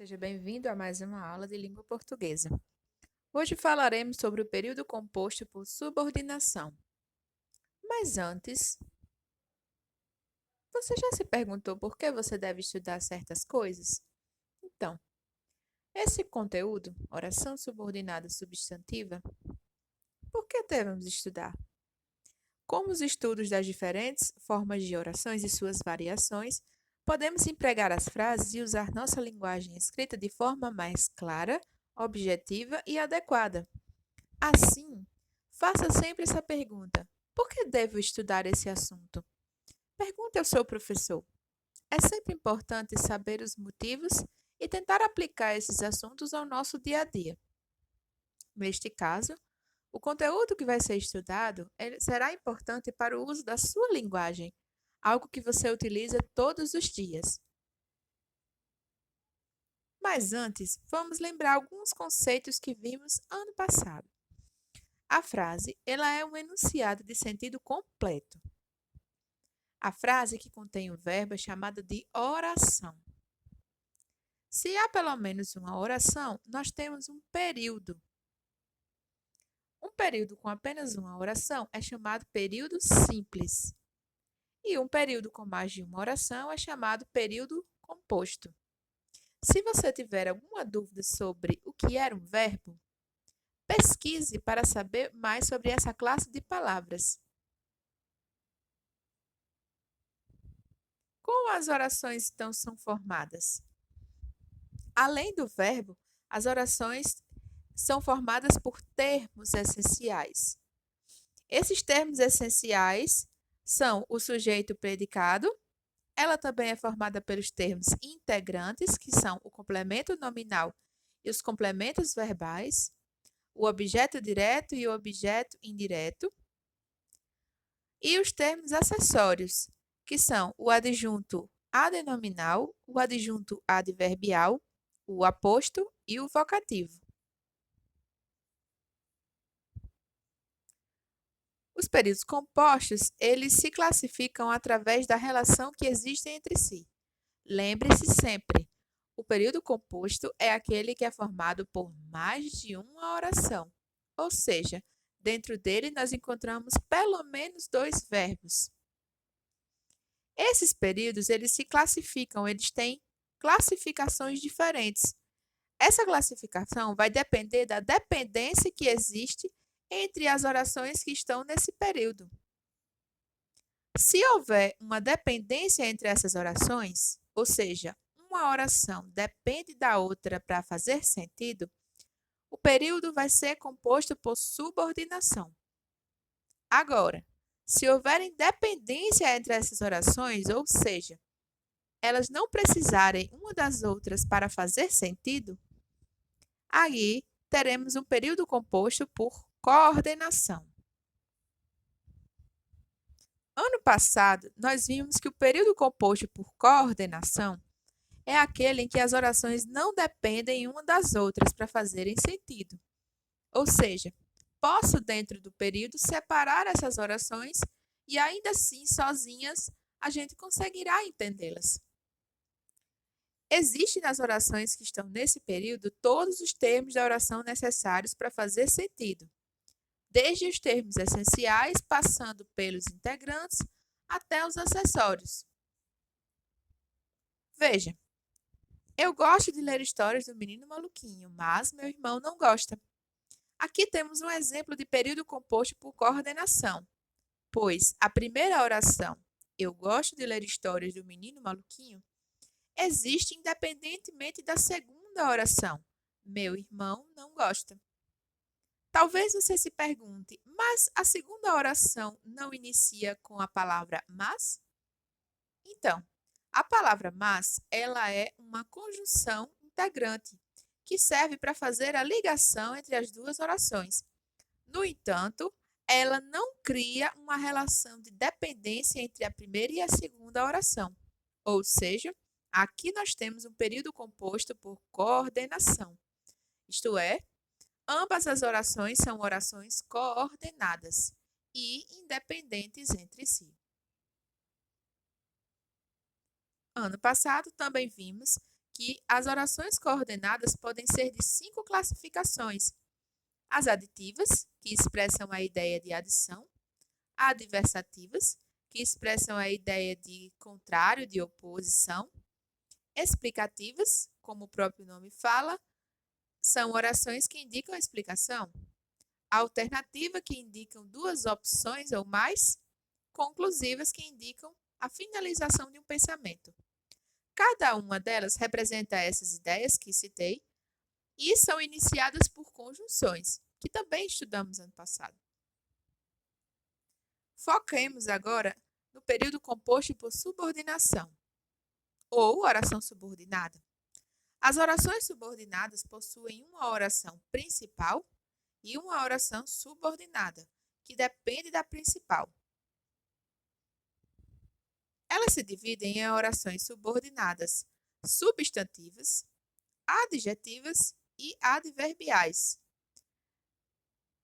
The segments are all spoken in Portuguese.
Seja bem-vindo a mais uma aula de língua portuguesa. Hoje falaremos sobre o período composto por subordinação. Mas antes, você já se perguntou por que você deve estudar certas coisas? Então, esse conteúdo, oração subordinada substantiva, por que devemos estudar? Como os estudos das diferentes formas de orações e suas variações, podemos empregar as frases e usar nossa linguagem escrita de forma mais clara, objetiva e adequada. Assim, faça sempre essa pergunta: por que devo estudar esse assunto? Pergunte ao seu professor. É sempre importante saber os motivos e tentar aplicar esses assuntos ao nosso dia a dia. Neste caso, o conteúdo que vai ser estudado será importante para o uso da sua linguagem, algo que você utiliza todos os dias. Mas antes, vamos lembrar alguns conceitos que vimos ano passado. A frase, ela é um enunciado de sentido completo. A frase que contém o verbo é chamada de oração. Se há pelo menos uma oração, nós temos um período. Um período com apenas uma oração é chamado período simples. E um período com mais de uma oração é chamado período composto. Se você tiver alguma dúvida sobre o que era um verbo, pesquise para saber mais sobre essa classe de palavras. Como as orações então são formadas? Além do verbo, as orações são formadas por termos essenciais. Esses termos essenciais são o sujeito predicado. Ela também é formada pelos termos integrantes, que são o complemento nominal e os complementos verbais, o objeto direto e o objeto indireto, e os termos acessórios, que são o adjunto adnominal, o adjunto adverbial, o aposto e o vocativo. Os períodos compostos, eles se classificam através da relação que existe entre si. Lembre-se sempre, o período composto é aquele que é formado por mais de uma oração, ou seja, dentro dele nós encontramos pelo menos dois verbos. Esses períodos, eles se classificam, eles têm classificações diferentes. Essa classificação vai depender da dependência que existe entre as orações que estão nesse período. Se houver uma dependência entre essas orações, ou seja, uma oração depende da outra para fazer sentido, o período vai ser composto por subordinação. Agora, se houver independência entre essas orações, ou seja, elas não precisarem uma das outras para fazer sentido, aí teremos um período composto por coordenação. Ano passado, nós vimos que o período composto por coordenação é aquele em que as orações não dependem uma das outras para fazerem sentido. Ou seja, posso, dentro do período, separar essas orações e ainda assim, sozinhas, a gente conseguirá entendê-las. Existem nas orações que estão nesse período todos os termos da oração necessários para fazer sentido, desde os termos essenciais, passando pelos integrantes, até os acessórios. Veja, eu gosto de ler histórias do Menino Maluquinho, mas meu irmão não gosta. Aqui temos um exemplo de período composto por coordenação, pois a primeira oração, eu gosto de ler histórias do Menino Maluquinho, existe independentemente da segunda oração, meu irmão não gosta. Talvez você se pergunte, mas a segunda oração não inicia com a palavra mas? Então, a palavra mas, ela é uma conjunção integrante, que serve para fazer a ligação entre as duas orações. No entanto, ela não cria uma relação de dependência entre a primeira e a segunda oração. Ou seja, aqui nós temos um período composto por coordenação. Isto é, ambas as orações são orações coordenadas e independentes entre si. Ano passado também vimos que as orações coordenadas podem ser de 5 classificações: as aditivas, que expressam a ideia de adição, adversativas, que expressam a ideia de contrário, de oposição, explicativas, como o próprio nome fala, são orações que indicam a explicação, alternativa, que indicam duas opções ou mais, conclusivas, que indicam a finalização de um pensamento. Cada uma delas representa essas ideias que citei e são iniciadas por conjunções, que também estudamos ano passado. Foquemos agora no período composto por subordinação, ou oração subordinada. As orações subordinadas possuem uma oração principal e uma oração subordinada, que depende da principal. Elas se dividem em orações subordinadas substantivas, adjetivas e adverbiais.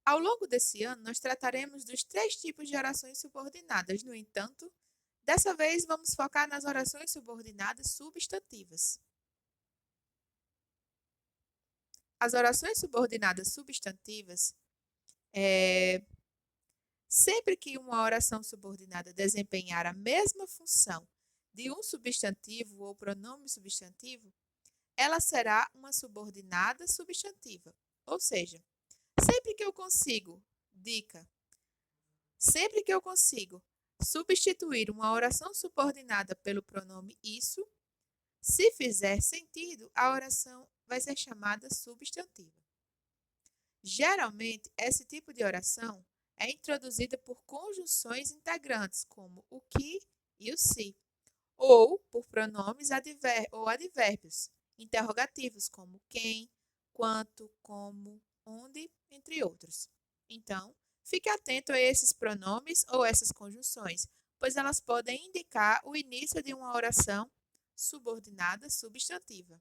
Ao longo desse ano, nós trataremos dos 3 tipos de orações subordinadas. No entanto, dessa vez vamos focar nas orações subordinadas substantivas. As orações subordinadas substantivas sempre que uma oração subordinada desempenhar a mesma função de um substantivo ou pronome substantivo, ela será uma subordinada substantiva. Ou seja, sempre que eu consigo substituir uma oração subordinada pelo pronome isso, se fizer sentido, a oração vai ser chamada substantiva. Geralmente, esse tipo de oração é introduzida por conjunções integrantes, como o que e o se, ou por pronomes ou advérbios interrogativos, como quem, quanto, como, onde, entre outros. Então, fique atento a esses pronomes ou essas conjunções, pois elas podem indicar o início de uma oração subordinada substantiva.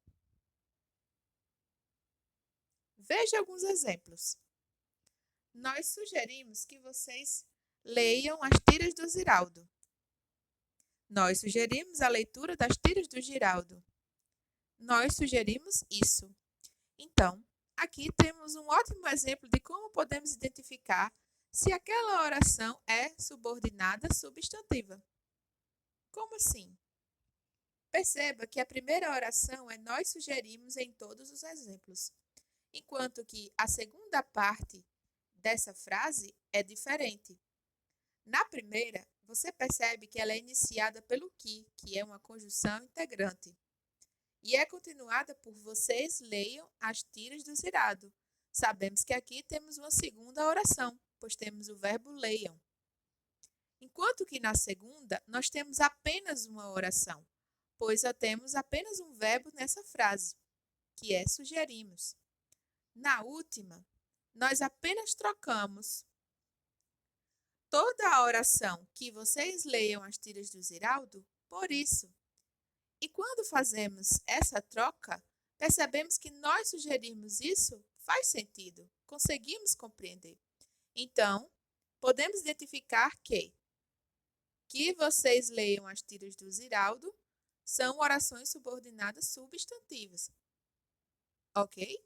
Veja alguns exemplos. Nós sugerimos que vocês leiam as tiras do Ziraldo. Nós sugerimos a leitura das tiras do Giraldo. Nós sugerimos isso. Então, aqui temos um ótimo exemplo de como podemos identificar se aquela oração é subordinada substantiva. Como assim? Perceba que a primeira oração é nós sugerimos em todos os exemplos, enquanto que a segunda parte dessa frase é diferente. Na primeira, você percebe que ela é iniciada pelo que é uma conjunção integrante, e é continuada por vocês leiam as tiras do Ziraldo. Sabemos que aqui temos uma segunda oração, pois temos o verbo leiam. Enquanto que na segunda, nós temos apenas uma oração, pois só temos apenas um verbo nessa frase, que é sugerimos. Na última, nós apenas trocamos toda a oração que vocês leiam as tiras do Ziraldo por isso. E quando fazemos essa troca, percebemos que nós sugerimos isso faz sentido, conseguimos compreender. Então, podemos identificar que vocês leiam as tiras do Ziraldo são orações subordinadas substantivas. Ok?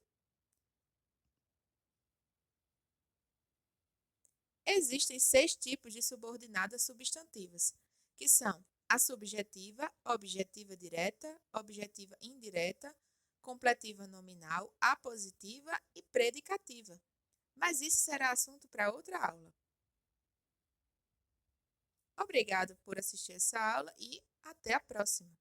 Existem 6 tipos de subordinadas substantivas, que são a subjetiva, objetiva direta, objetiva indireta, completiva nominal, apositiva e predicativa. Mas isso será assunto para outra aula. Obrigado por assistir essa aula e até a próxima!